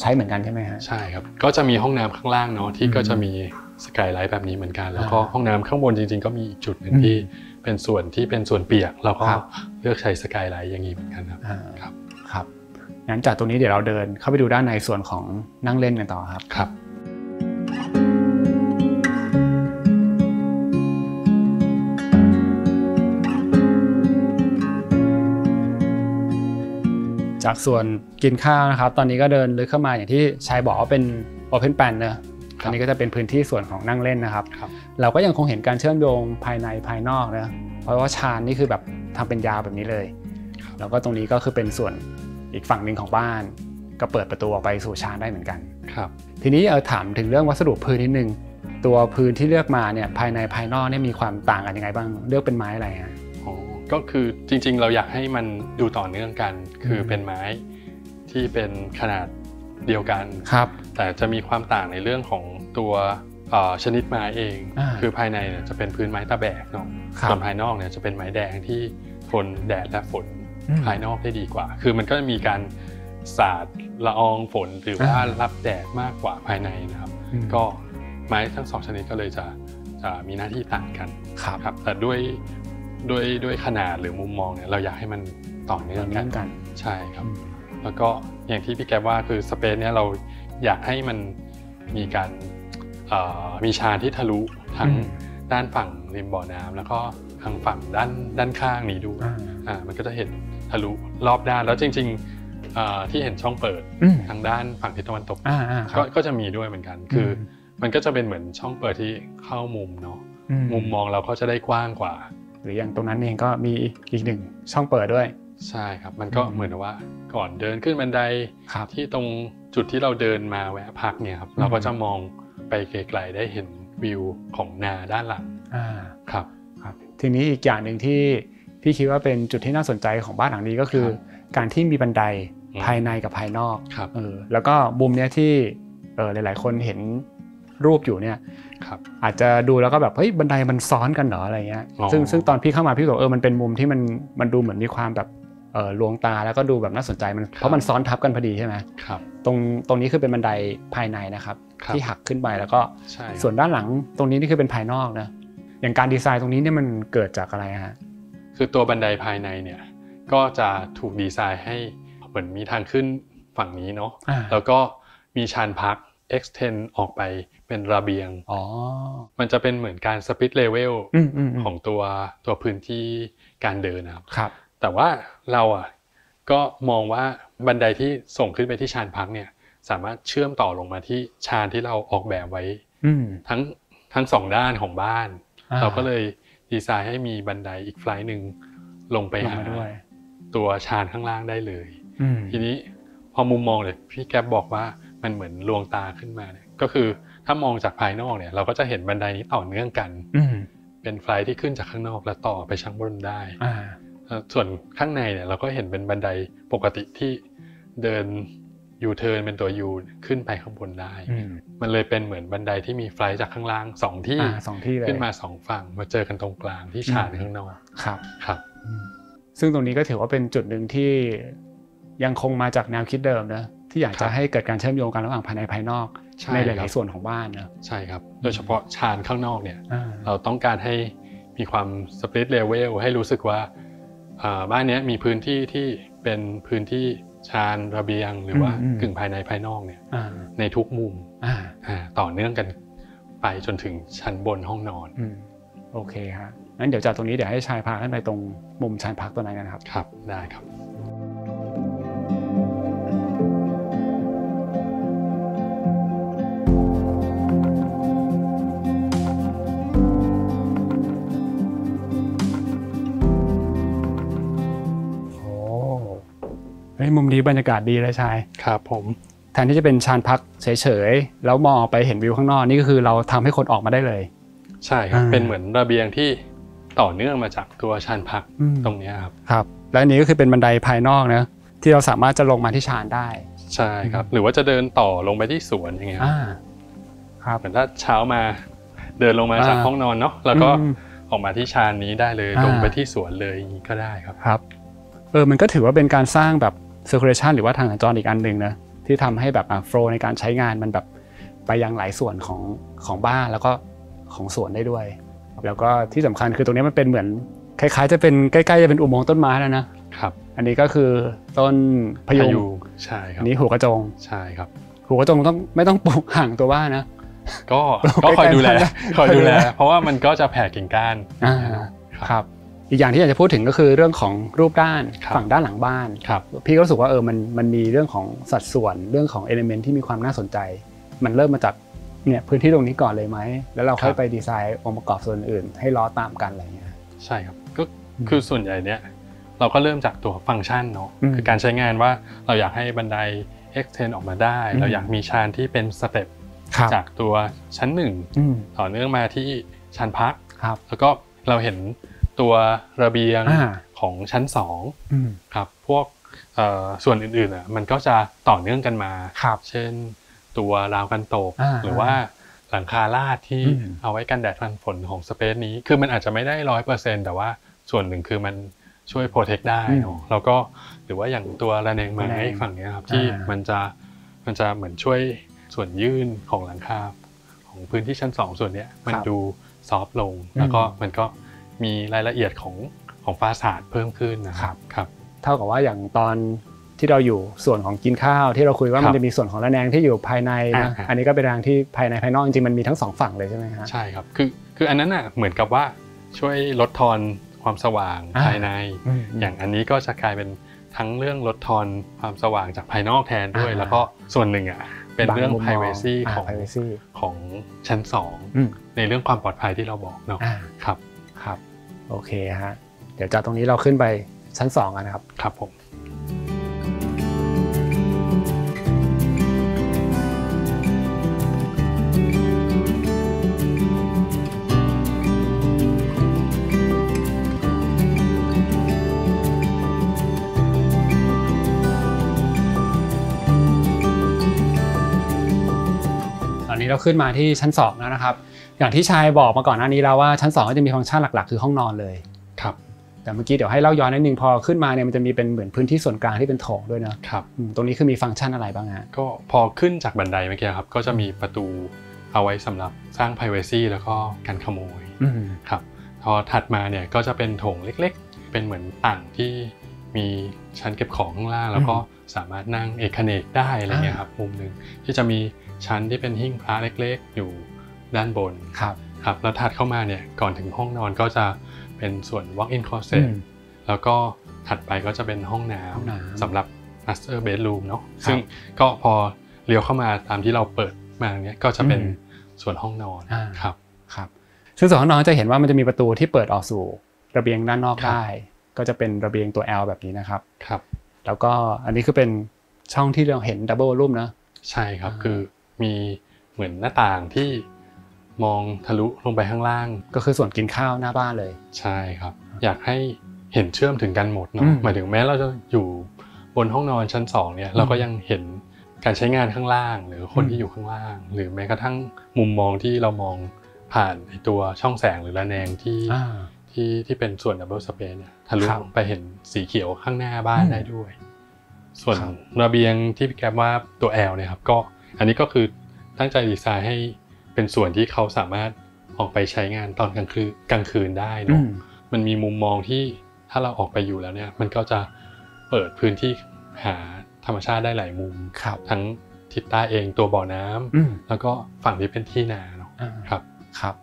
Speaker 2: ใช้เหมือนกันใช่ไหมฮะ
Speaker 3: ใช่ครับก็จะมีห้องน้ำข้างล่างเนาะที่ก็จะมี สกายไลท์แบบนี้เหมือนกันแล้วก็ห้องน้ำข้างบนจริงๆก็มีอีกจุดหนึ่งที่เป็นส่วนเปียกเราก็เลือกใช้สกายไลท์อย่างนี้เหมือนกันครับ
Speaker 2: ครับงั้นจากตรงนี้เดี๋ยวเราเดินเข้าไปดูด้านในส่วนของนั่งเล่นกันต่อครับ
Speaker 3: ครับ
Speaker 2: จากส่วนกินข้าวนะครับตอนนี้ก็เดินลึกเข้ามาอย่างที่ชายบอกว่าเป็น Open Plan นะอันนี้ก็จะเป็นพื้นที่ส่วนของนั่งเล่นนะครับเราก็ยังคงเห็นการเชื่อมโยงภายในภายนอกนะเพราะว่าชานนี่คือแบบทำเป็นยาวแบบนี้เลยแล้วก็ตรงนี้ก็คือเป็นส่วนอีกฝั่งหนึ่งของบ้านก็เปิดประตูออกไปสู่ชานได้เหมือนกัน
Speaker 3: ครับ
Speaker 2: ทีนี้ถามถึงเรื่องวัสดุพื้นนิดนึงตัวพื้นที่เลือกมาเนี่ยภายในภายนอกเนี่ยมีความต่างกันยังไงบ้างเลือกเป็นไม้อะไรฮะ
Speaker 3: ก็คือจริงๆเราอยากให้มันดูต่อเนื่องกันคือเป็นไม้ที่เป็นขนาดเดียวกัน
Speaker 2: ครับ
Speaker 3: แต่จะมีความต่างในเรื่องของตัวชนิดไม้เองคือภายในเนี่ยจะเป็นพื้นไม้ตะแบกเนาะส่วนภายนอกเนี่ยจะเป็นไม้แดงที่ทนแดดและฝนภายนอกได้ดีกว่าคือมันก็มีการสาดละอองฝนหรือว่ารับแดดมากกว่าภายในนะครับก็ไม้ทั้งสองชนิดก็เลยจะมีหน้าที่ต่างกันครับแต่ด้วยขนาดหรือมุมมองเนี่ยเราอยากให้มันต่อเนื่องกันใช่ครับแล้วก็อย่างที่พี่แกว่าคือสเปซเนี่ยเราอยากให้มันมีการมีชานที่ทะลุทั้งด้านฝั่งริมบ่อน้ำแล้วก็ทางฝั่งด้านข้างนี้ดูมันก็จะเห็นทะลุรอบด้านแล้วจริงๆที่เห็นช่องเปิดทางด้านฝั่งทิศตะวันตกก็จะมีด้วยเหมือนกันคือมันก็จะเป็นเหมือนช่องเปิดที่เข้ามุมเนาะมุมมองเราก็จะได้กว้างกว่า
Speaker 2: หรืออย่างตรงนั้นเองก็มีอีกหนึ่งช่องเปิดด้วย
Speaker 3: ใช่ครับมันก็เหมือนว่าก่อนเดินขึ้นบันไดที่ตรงจุดที่เราเดินมาแวะพักเนี่ยครับเราก็จะมองไปไกลๆได้เห็นวิวของนาด้านหลังครับ
Speaker 2: ทีนี้อีกอย่างหนึ่งที่พี่คิดว่าเป็นจุดที่น่าสนใจของบ้านหลังนี้ก็คือการที่มีบันไดภายในกับภายนอกแล้วก็มุมเนี้ยที่หลายๆคนเห็นรูปอยู่เนี่ยอาจจะดูแล้วก็แบบเฮ้ยบันไดมันซ้อนกันเหรออะไรเงี้ยซึ่งตอนพี่เข้ามาพี่บอกมันเป็นมุมที่มันดูเหมือนมีความแบบลวงตาแล้วก็ดูแบบน่าสนใจมันเพราะมันซ้อนทับกันพอดีใช่ไหมตรงนี้คือเป็นบันไดภายในนะครับที่หักขึ้นไปแล้วก็ส่วนด้านหลังตรงนี้นี่คือเป็นภายนอกนะอย่างการดีไซน์ตรงนี้เนี่ยมันเกิดจากอะไรฮะ
Speaker 3: คือตัวบันไดภายในเนี่ยก็จะถูกดีไซน์ให้เหมือนมีทางขึ้นฝั่งนี้เนาะแล้วก็มีชานพักextend ออกไปเป็นระเบียงมันจะเป็นเหมือนการ split level ของตัวพื้นที่การเดินนะครับแต่ว่าเราก็มองว่าบันไดที่ส่งขึ้นไปที่ชานพักเนี่ยสามารถเชื่อมต่อลงมาที่ชานที่เราออกแบบไว้ทั้งสองด้านของบ้านเราก็เลยดีไซน์ให้มีบันไดอีกไฟล์หนึ่งลงไปหาตัวชานข้างล่างได้เลยทีนี้พอมุมมองเลยพี่แก๊ปบอกว่ามันเหมือนลวงตาขึ้นมาเนี่ยก็คือถ้ามองจากภายนอกเนี่ยเราก็จะเห็นบันไดนี้ต่อเนื่องกันเป็นไฟล์ที่ขึ้นจากข้างนอกแล้วต่อไปชั้นบนได้ส่วนข้างในเนี่ยเราก็เห็นเป็นบันไดปกติที่เดินยูเทิร์นเป็นตัวยูขึ้นไปข้างบนได้มันเลยเป็นเหมือนบันไดที่มีไฟล์จากข้างล่าง2 ที่ขึ้นมา2ฝั่งมาเจอกันตรงกลางที่ชานข้างนอกครับ
Speaker 2: ซึ่งตรงนี้ก็ถือว่าเป็นจุดหนึ่งที่ยังคงมาจากแนวคิดเดิมนะที่อยากจะให้เกิดการเชื่อมโยงกันระหว่างภายในภายนอกในหลายๆส่วนของบ้านนะ
Speaker 3: ใช่ครับโดยเฉพาะชานข้างนอกเนี่ยเราต้องการให้มีความสปลิตเลเวลให้รู้สึกว่าบ้านนี้มีพื้นที่ที่เป็นพื้นที่ชานระเบียงหรือว่ากึ่งภายในภายนอกเนี่ยในทุกมุมต่อเนื่องกันไปจนถึงชั้นบนห้องนอน
Speaker 2: โอเคฮะงั้นเดี๋ยวจากตรงนี้เดี๋ยวให้ชายพาขึ้นไปตรงมุมชานพักตัวนั้นกันครับ
Speaker 3: ครับได้ครับ
Speaker 2: มุมนี้บรรยากาศดีเลยชาย
Speaker 3: ครับผม
Speaker 2: แทนที่จะเป็นชานพักเฉยๆแล้วมองไปเห็นวิวข้างนอกนี่ก็คือเราทำให้คนออกมาได้เลย
Speaker 3: ใช่ครับเป็นเหมือนระเบียงที่ต่อเนื่องมาจากตัวชานพักตรงนี้
Speaker 2: ครับและอันนี้ก็คือเป็นบันไดภายนอกนะที่เราสามารถจะลงมาที่ชานได้
Speaker 3: ใช่ครับหรือว่าจะเดินต่อลงไปที่สวนอย่างเงี้ย
Speaker 2: ครับ
Speaker 3: เหมือนถ้าเช้ามาเดินลงมาจากห้องนอนเนาะแล้วก็ออกมาที่ชานนี้ได้เลยลงไปที่สวนเลยอย่างนี้ก็ได้ครับ
Speaker 2: มันก็ถือว่าเป็นการสร้างแบบcirculation หรือว่าทางสัญจรอีกอันหนึ่งนะที่ทำให้แบบโฟลว์ในการใช้งานมันแบบ ไปยังหลายส่วนของบ้านแล้วก็ของสวนได้ด้วยแล้วก็ที่สำคัญคือตรงนี้มันเป็นเหมือนคล้ายๆจะเป็นใกล้ๆจะเป็นอุโมงค์ต้นไม้แล้วนะครับอันนี้ก็คือต้นพะยูง
Speaker 3: ใช่ครับ
Speaker 2: นี้หัวกระจง
Speaker 3: ใช่ครับ
Speaker 2: หัวกระจงไม่ต้องปลูกห่างตัวบ้านนะ
Speaker 3: ก็คอยดูแลเพราะว่ามันก็จะแผ่กิ่งก้าน
Speaker 2: ครับอีกอย่างที่อยากจะพูดถึงก็คือเรื่องของรูปด้านฝั่งด้านหลังบ้านพี่ก็รู้สึกว่ามันมีเรื่องของสัดส่วนเรื่องของเอลิเมนต์ที่มีความน่าสนใจมันเริ่มมาจากเนี่ยพื้นที่ตรงนี้ก่อนเลยไหมแล้วเราค่อยไปดีไซน์องค์ประกอบส่วนอื่นให้ล้อตามกันอะไรเงี้ย
Speaker 3: ใช่ครับก็คือส่วนใหญ่เนี่ยเราก็เริ่มจากตัวฟังก์ชันเนาะคือการใช้งานว่าเราอยากให้บันได extend ออกมาได้เราอยากมีชานที่เป็นสเต็ปจากตัวชั้น1ต่อเนื่องมาที่ชั้นพักแล้วก็เราเห็นตัวระเบียงของชั้น2ครับพวกส่วนอื่นๆมันก็จะต่อเนื่องกันมาเช่นตัวราวกันตกหรือว่าหลังคาลาดที่เอาไว้กันแดดกันฝนของสเปซนี้คือมันอาจจะไม่ได้ 100% แต่ว่าส่วนหนึ่งคือมันช่วยโปรเทคได้เนาะแล้วก็หรือว่าอย่างตัวระแนงไม้ฝั่งนี้ครับที่มันจะเหมือนช่วยส่วนยื่นของหลังคาของพื้นที่ชั้น2ส่วนนี้มันดูซอฟต์ลงแล้วก็มันก็มีรายละเอียดของฟาสาดเพิ่มขึ้นนะครับ
Speaker 2: เท่ากับว่าอย่างตอนที่เราอยู่ส่วนของกินข้าวที่เราคุยว่ามันจะมีส่วนของระแนงที่อยู่ภายในนะอันนี้ก็เป็นทางที่ภายในภายนอกจริงๆมันมีทั้ง2ฝั่งเลยใช่ไหมครับ
Speaker 3: ใช่ครับคืออันนั้นน่ะเหมือนกับว่าช่วยลดทอนความสว่างภายในอย่างอันนี้ก็จะกลายเป็นทั้งเรื่องลดทอนความสว่างจากภายนอกแทนด้วยแล้วก็ส่วนหนึ่งเป็นเรื่อง privacy ของชั้น2ในเรื่องความปลอดภัยที่เราบอกเนาะ
Speaker 2: ครับโอเคฮะเดี๋ยวจากตรงนี้เราขึ้นไปชั้น2กันนะครับ
Speaker 3: ครับผม
Speaker 2: เราขึ้นมาที่ชั้น2แล้วนะครับอย่างที่ชายบอกมาก่อนหน้านี้แล้วว่าชั้น2ก็จะมีฟังก์ชันหลักๆคือห้องนอนเลย
Speaker 3: ครับ
Speaker 2: แต่เมื่อกี้เดี๋ยวให้เล่าย้อนนิดนึงพอขึ้นมาเนี่ยมันจะมีเป็นเหมือนพื้นที่ส่วนกลางที่เป็นโถงด้วย
Speaker 3: นะครับ
Speaker 2: ตรงนี้คือมีฟังก์ชันอะไรบ้างฮะ
Speaker 3: ก็พอขึ้นจากบันไดเมื่อกี้ครับก็จะมีประตูเอาไว้สำหรับสร้าง privacy แล้วก็การขโมยครับพอถัดมาเนี่ยก็จะเป็นโถงเล็กๆเป็นเหมือนต่างที่มีชั้นเก็บของข้างล่างแล้วก็สามารถนั่งเอกเนกได้อะไรเงี้ยครับมุมนึงที่จะมีชั้นที่เป็นหิ้งพระเล็กๆอยู่ด้านบนครับแล้วถัดเข้ามาเนี่ยก่อนถึงห้องนอนก็จะเป็นส่วน walk-in closet แล้วก็ถัดไปก็จะเป็นห้องน้ำสำหรับ master bedroom เนาะซึ่งก็พอเลี้ยวเข้ามาตามที่เราเปิดมาเนี่ยก็จะเป็นส่วนห้องนอน
Speaker 2: ครับซึ่งส่วนห้องนอนจะเห็นว่ามันจะมีประตูที่เปิดออกสู่ระเบียงด้านนอกได้ก็จะเป็นระเบียงตัว L แบบนี้นะครับแล้วก็อันนี้คือเป็นช่องที่เราเห็น double room นะ
Speaker 3: ใช่ครับคือมีเหมือนหน้าต่างที่มองทะลุลงไปข้างล่าง
Speaker 2: ก็คือส่วนกินข้าวหน้าบ้านเลย
Speaker 3: ใช่ครับอยากให้เห็นเชื่อมถึงกันหมดเนาะหมายถึงแม้เราจะอยู่บนห้องนอนชั้น2เนี่ยเราก็ยังเห็นการใช้งานข้างล่างหรือคนที่อยู่ข้างล่างหรือแม้กระทั่งมุมมองที่เรามองผ่านตัวช่องแสงหรือระแนงที่เป็นส่วน double space เนี่ยทะลุไปเห็นสีเขียวข้างหน้าบ้านได้ด้วยส่วนระเบียงที่พี่แกว่าตัว L เนี่ยครับก็อันนี้ก็คือตั้งใจดีไซน์ให้เป็นส่วนที่เขาสามารถออกไปใช้งานตอนกลางคืนได้เนาะมันมีมุมมองที่ถ้าเราออกไปอยู่แล้วเนี่ยมันก็จะเปิดพื้นที่หาธรรมชาติได้หลายมุมทั้งทิศใต้เองตัวบ่อน้ำแล้วก็ฝั่งที่เป็นที่นาเนาะ
Speaker 2: ครับ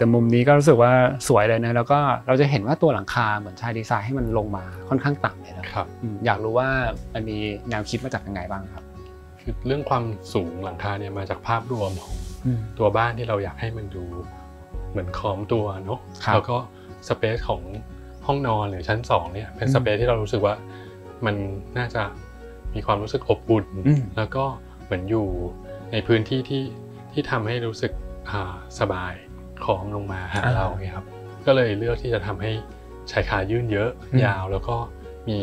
Speaker 2: แต่มุมนี้ก็รู้สึกว่าสวยเลยนะแล้วก็เราจะเห็นว่าตัวหลังคาเหมือนชายดีไซน์ให้มันลงมาค่อนข้างต่ำเลยนะครับอยากรู้ว่ามันมีแนวคิดมาจากยังไงบ้างครับ
Speaker 3: คือเรื่องความสูงหลังคาเนี่ยมาจากภาพรวมของตัวบ้านที่เราอยากให้มันดูเหมือนค้อมตัวเนาะแล้วก็สเปซของห้องนอนหรือชั้น2เนี่ยเป็นสเปซที่เรารู้สึกว่ามันน่าจะมีความรู้สึกอบอุ่นแล้วก็เหมือนอยู่ในพื้นที่ที่ทำให้รู้สึกสบายค้อมลงมาหาเราไงครับก็เลยเลือกที่จะทำให้ชายคายื่นเยอะยาวแล้วก็มี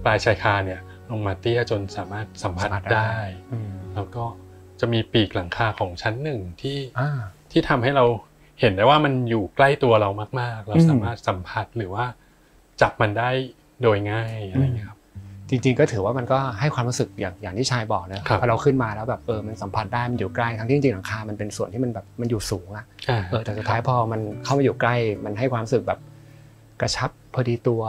Speaker 3: ปลายชายคาเนี่ยลงมาเตี้ยจนสามารถสัมผัสได้แล้วก็จะมีปีกหลังคาของชั้น1ที่ทำให้เรา เห็นได้ว่ามันอยู่ใกล้ตัวเรามากๆเราสามารถสัมผัสหรือว่าจับมันได้โดยง่ายอะไรอย่างเงี้ยครับ
Speaker 2: จริงๆก็ถือว่ามันก็ให้ความรู้สึกอย่างที่ชายบอกนะพอเราขึ้นมาแล้วแบบมันสัมผัสได้มันอยู่ใกล้ทั้งที่จริงๆหลังคามันเป็นส่วนที่มันแบบมันอยู่สูงอะแต่สุดท้ายพอมันเข้ามาอยู่ใกล้มันให้ความรู้สึกแบบกระชับพอดีตัว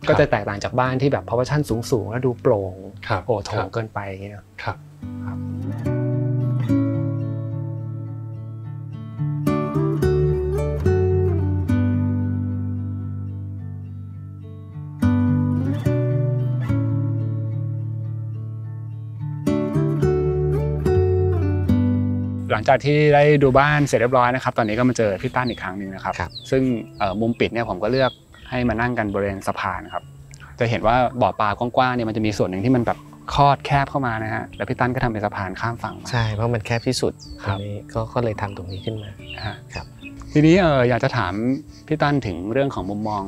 Speaker 2: ก็จะแตกต่างจากบ้านที่แบบพาวเวอร์ชั่นสูงๆแล้วดูโปร่งโถงเกินไปอย่างเงี้ย
Speaker 3: ครับ
Speaker 2: หลังจากที่ได้ดูบ้านเสร็จเรียบร้อยนะครับตอนนี้ก็มาเจอพี่ตั้นอีกครั้งนึงนะครับซึ่งมุมปิดเนี่ยผมก็เลือกให้มานั่งกันบริเวณสะพานครับจะเห็นว่าบ่อปลากว้างๆเนี่ยมันจะมีส่วนหนึ่งที่มันแบบคอดแคบเข้ามานะฮะแล้วพี่ตั้นก็ทำเป็นสะพานข้ามฝั่ง
Speaker 1: ใช่เพราะมันแคบที่สุดตรงนี้ก็เลยทำตรงนี้ขึ้นมา
Speaker 2: ครับทีนี้อยากจะถามพี่ตั้นถึงเรื่องของมุมมอง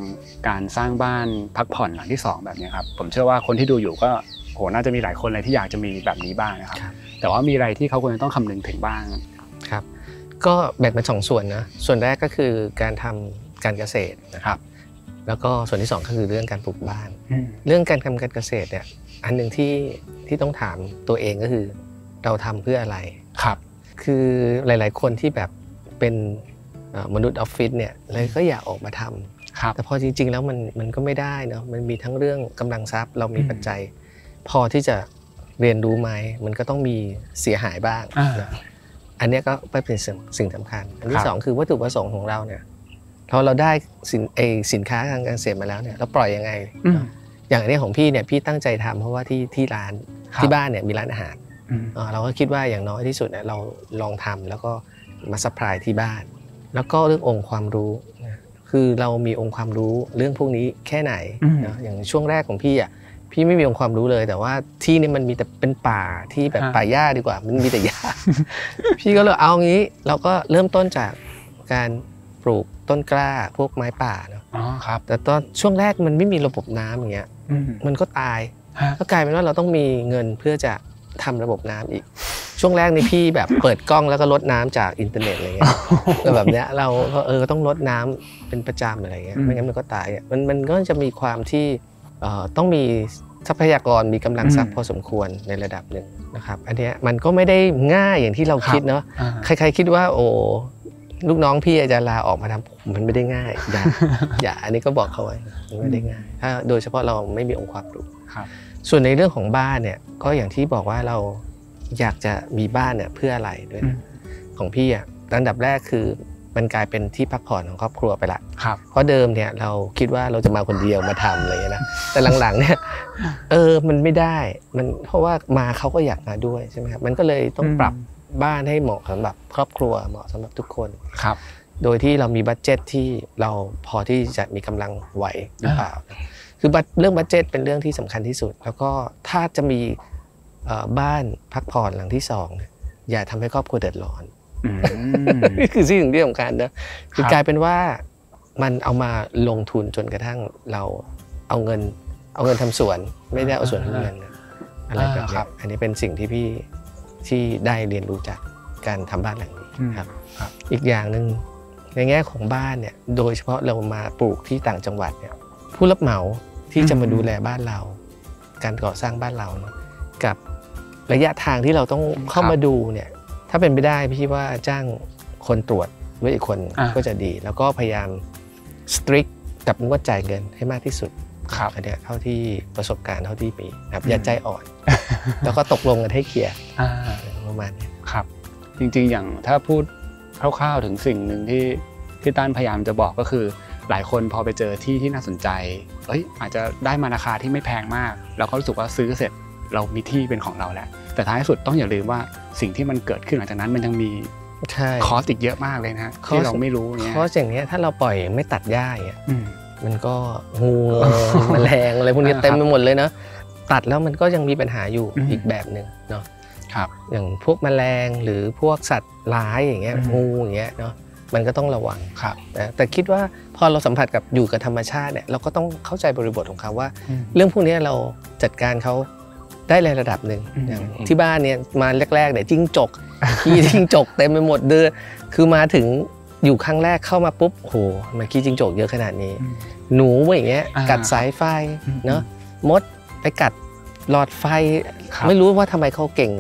Speaker 2: การสร้างบ้านพักผ่อนหลังที่2แบบนี้ครับผมเชื่อว่าคนที่ดูอยู่ก็โหน่าจะมีหลายคนเลยที่อยากจะมีแบบนี้บ้างนะครับแต่ว่ามีอะไรที่เขาควรจะต้องคำนึงถึงบ้าง
Speaker 1: ครับก็แบ่งเป็น2ส่วนนะส่วนแรกก็คือการทำการเกษตรนะครับแล้วก็ส่วนที่2ก็คือเรื่องการปลูกบ้านเรื่องการทำการเกษตรเนี่ยอันนึงที่ต้องถามตัวเองก็คือเราทำเพื่ออะไร
Speaker 2: ครับ
Speaker 1: คือหลายๆคนที่แบบเป็นมนุษย์ออฟฟิศเนี่ยเลยก็อยากออกมาทำแต่พอจริงๆแล้วมันก็ไม่ได้เนาะมันมีทั้งเรื่องกำลังทรัพย์เรามีปัจจัยพอที่จะเรียนรู้ไหมมันก็ต้องมีเสียหายบ้างนะอันนี้ก็เป็นสิ่งสำคัญอันที่2คือวัตถุประสงค์ของเราเนี่ยพอเราได้สินค้าทางการเกษตรมาแล้วเนี่ยเราปล่อยยังไงอย่างนี้ของพี่เนี่ยพี่ตั้งใจทำเพราะว่าที่ร้านที่บ้านเนี่ยมีร้านอาหารเราก็คิดว่าอย่างน้อยที่สุดเนี่ยเราลองทำแล้วก็มาซัพพลายที่บ้านแล้วก็เรื่ององค์ความรู้คือเรามีองค์ความรู้เรื่องพวกนี้แค่ไหนอย่างช่วงแรกของพี่พี่ไม่มีองค์ความรู้เลยแต่ว่าที่นี่มันมีแต่เป็นป่าที่แบบป่าหญ้าดีกว่ามันมีแต่หญ้าพี่ก็เลยเอางี้เราก็เริ่มต้นจากการปลูกต้นกล้าพวกไม้ป่าเนาะแต่ตอนช่วงแรกมันไม่มีระบบน้ำอย่างเงี้ยมันก็ตายก็กลายเป็นว่าเราต้องมีเงินเพื่อจะทำระบบน้ำอีกช่วงแรกนี่พี่แบบเปิดกล้องแล้วก็ลดน้ำจากอินเทอร์เน็ตอะไรเงี้ยแบบเนี้ยเราก็ต้องลดน้ำเป็นประจำอะไรเงี้ยไม่งั้นมันก็ตายมันก็จะมีความที่ต้องมีทรัพยากรมีกำลังทรัพย์พอสมควรในระดับหนึ่งนะครับอันนี้มันก็ไม่ได้ง่ายอย่างที่เราคิดเนาะใครๆคิดว่าโอ้ลูกน้องพี่จะลาออกมาทำมันไม่ได้ง่ายอย่าอันนี้ก็บอกเขาไว้มันไม่ได้ง่ายถ้าโดยเฉพาะเราไม่มีองค์ความรู้ส่วนในเรื่องของบ้านเนี่ยก็อย่างที่บอกว่าเราอยากจะมีบ้านเนี่ยเพื่ออะไรด้วยของพี่อันดับแรกคือมันกลายเป็นที่พักผ่อนของครอบครัวไปละเพราะเดิมเนี่ยเราคิดว่าเราจะมาคนเดียวมาทำอะไรอย่างนี้นะแต่หลังๆเนี่ยมันไม่ได้มันเพราะว่ามาเขาก็อยากมาด้วยใช่ไหมครับมันก็เลยต้องปรับบ้านให้เหมาะสำหรับครอบครัวเหมาะสำหรับทุกคนโดยที่เรามีบัดเจ็ตที่เราพอที่จะมีกำลังไหวหรือเปล่าคือเรื่องบัดเจ็ตเป็นเรื่องที่สำคัญที่สุดแล้วก็ถ้าจะมีบ้านพักผ่อนหลังที่2อย่าทำให้ครอบครัวเดือดร้อนนี่คือสิ่งที่สำคัญนะคือกลายเป็นว่ามันเอามาลงทุนจนกระทั่งเราเอาเงินทำสวนไม่ได้เอาส่วนทำเงินอะไรแบบนี้อันนี้เป็นสิ่งที่พี่ที่ได้เรียนรู้จากการทำบ้านหลังนี้ครับอีกอย่างนึงในแง่ของบ้านเนี่ยโดยเฉพาะเรามาปลูกที่ต่างจังหวัดเนี่ยผู้รับเหมาที่จะมาดูแลบ้านเราการก่อสร้างบ้านเรากับระยะทางที่เราต้องเข้ามาดูเนี่ยถ้าเป็นไปได้พี่ว่าจ้างคนตรวจไว้อีกคนก็จะดีแล้วก็พยายามสตริกกับงวดจ่ายเงินให้มากที่สุดอันนี้เท่าที่ประสบการณ์เท่าที่มีครับอย่าใจอ่อนแล้วก็ตกลงกันให้เคลียร์ประมาณนี้
Speaker 2: ครับจริงๆอย่างถ้าพูดคร่าวๆถึงสิ่งหนึ่งที่ตั้นพยายามจะบอกก็คือหลายคนพอไปเจอที่น่าสนใจอาจจะได้มาราคาที่ไม่แพงมากแล้วก็รู้สึกว่าซื้อเสร็จเรามีที่เป็นของเราแล้วแต่ท้ายสุดต้องอย่าลืมว่าสิ่งที่มันเกิดขึ้นหลังจากนั้นมันยังมีคอสอีกเยอะมากเลยนะที่เราไม่รู้เนี่ย
Speaker 1: คอสอย่างนี้ถ้าเราปล่อยไม่ตัดหญ้ามันก็งูแมลงอะไรพวกนี้เต็มไปหมดเลยนะตัดแล้วมันก็ยังมีปัญหาอยู่อีกแบบหนึ่งเนาะอย่างพวกแมลงหรือพวกสัตว์ร้ายอย่างเงี้ยงูอย่างเงี้ยเนาะมันก็ต้องระวังแต่คิดว่าพอเราสัมผัสกับอยู่กับธรรมชาติเนี่ยเราก็ต้องเข้าใจบริบทของเขาว่าเรื่องพวกนี้เราจัดการเขาได้ในระดับหนึ่งอย่างที่บ้านเนี่ยมาแรกๆเนี่ยจิ้งจกขี้จิ้งจกเต็มไปหมดคือมาถึง อยู่ครั้งแรกเข้ามาปุ๊บโหมาขี้จิงโจกเยอะขนาดนี้หนูอย่างเงี้ยกัดสายไฟเนาะมดไปกัดหลอดไฟไม่รู้ว่าทำไมเขาเก่ง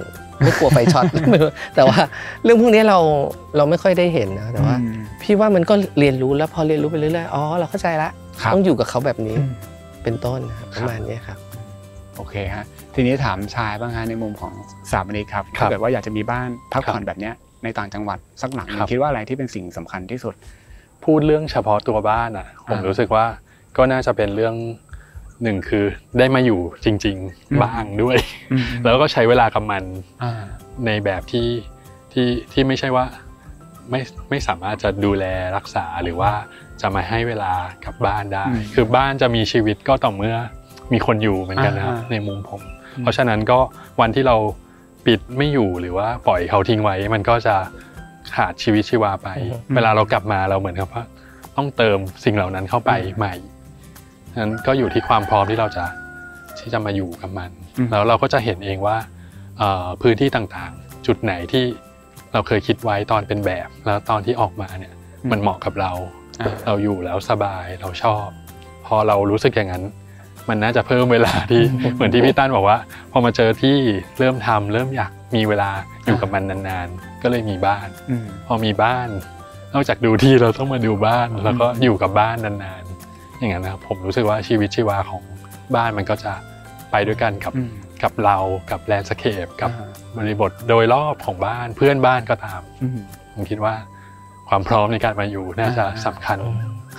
Speaker 1: ไม่กลัวไฟช็อตแต่ว่าเรื่องพวกนี้เราไม่ค่อยได้เห็นนะแต่ว่าพี่ว่ามันก็เรียนรู้แล้วพอเรียนรู้ไปเรื่อยๆอ๋อเราเข้าใจละต้องอยู่กับเขาแบบนี้เป็นต้นประมาณนี้ครับ
Speaker 2: โอเคฮะทีนี้ถามชายบ้างฮะในมุมของสถาปนิกครับถ้าเกิดว่าอยากจะมีบ้านพักผ่อนแบบนี้ในต่างจังหวัดสักหลังคิดว่าอะไรที่เป็นสิ่งสำคัญที่สุด
Speaker 3: พูดเรื่องเฉพาะตัวบ้านอ่ะผมรู้สึกว่าก็น่าจะเป็นเรื่องหนึ่งคือได้มาอยู่จริงๆบ้างด้วยแล้วก็ใช้เวลากับมันในแบบที่ไม่ใช่ว่าไม่สามารถจะดูแลรักษาหรือว่าจะมาให้เวลากับบ้านได้คือบ้านจะมีชีวิตก็ต่อเมื่อมีคนอยู่เหมือนกันนะในมุมผมเพราะฉะนั้นก็วันที่เราปิดไม่อยู่หรือว่าปล่อยเขาทิ้งไว้มันก็จะขาดชีวิตชีวาไปเวลาเรากลับมาเราเหมือนกับว่าต้องเติมสิ่งเหล่านั้นเข้าไปใหม่นั้นก็อยู่ที่ความพร้อมที่เราที่จะมาอยู่กับมันแล้วเราก็จะเห็นเองว่าพื้นที่ต่างๆจุดไหนที่เราเคยคิดไว้ตอนเป็นแบบแล้วตอนที่ออกมาเนี่ยมันเหมาะกับเราอยู่แล้วสบายเราชอบพอเรารู้สึกอย่างนั้นมันน่าจะเพิ่มเวลาที่ เหมือนที่พี่ตั้นบอกว่าพอมาเจอที่เริ่มทำเริ่มอยากมีเวลาอยู่กับมันนานๆก็เลยมีบ้านพอมีบ้านนอกจากดูที่เราต้องมาดูบ้านแล้วก็อยู่กับบ้านนานๆอย่างนั้นนะครับผมรู้สึกว่าชีวิตชีวาของบ้านมันก็จะไปด้วยกันกับเรากับแลนด์สเคปกับบริบทโดยรอบของบ้านเพื่อนบ้านก็ตามผมคิดว่าความพร้อมในการมาอยู่น่าจะสำคัญ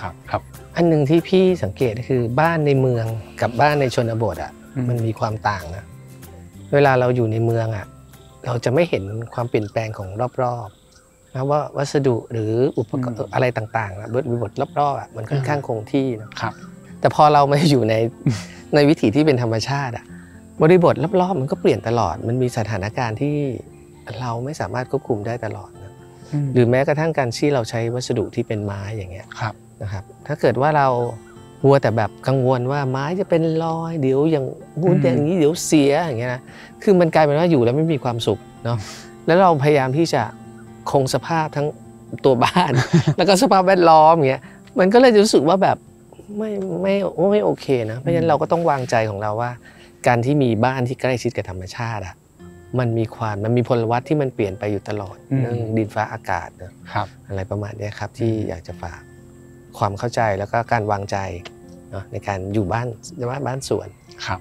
Speaker 3: ครับ
Speaker 1: อันหนึ่งที่พี่สังเกตก็คือบ้านในเมืองกับบ้านในชนบทอ่ะมันมีความต่างนะเวลาเราอยู่ในเมืองอ่ะเราจะไม่เห็นความเปลี่ยนแปลงของรอบๆนะว่าวัสดุหรืออุปกรณ์อะไรต่างๆนะบริบทรอบๆอ่ะมันค่อนข้างคงที่นะครับแต่พอเรามาอยู่ในวิถีที่เป็นธรรมชาติอ่ะบริบทรอบๆมันก็เปลี่ยนตลอดมันมีสถานการณ์ที่เราไม่สามารถควบคุมได้ตลอดนะหรือแม้กระทั่งการที่เราใช้วัสดุที่เป็นไม้อย่างเงี้ยนะครับถ้าเกิดว่าเรามัวแต่แบบกังวลว่าไม้จะเป็นรอยเดี๋ยวอย่างงูอย่างนี้เดี๋ยวเสียอย่างเงี้ยนะคือมันกลายเป็นว่าอยู่แล้วไม่มีความสุขเนาะแล้วเราพยายามที่จะคงสภาพทั้งตัวบ้าน แล้วก็สภาพแวดล้อมอย่างเงี้ยมันก็เลยรู้สึกว่าแบบไม่โอเคนะเพราะฉะนั้นเราก็ต้องวางใจของเราว่าการที่มีบ้านที่ใกล้ชิดกับธรรมชาติอ่ะมันมีพลวัตที่มันเปลี่ยนไปอยู่ตลอดเรื่องดินฟ้าอากาศนะครับอะไรประมาณนี้ครับที่อยากจะฝากความเข้าใจแล้วก็การวางใจเนาะในการอยู่บ้านสวน
Speaker 2: ครับ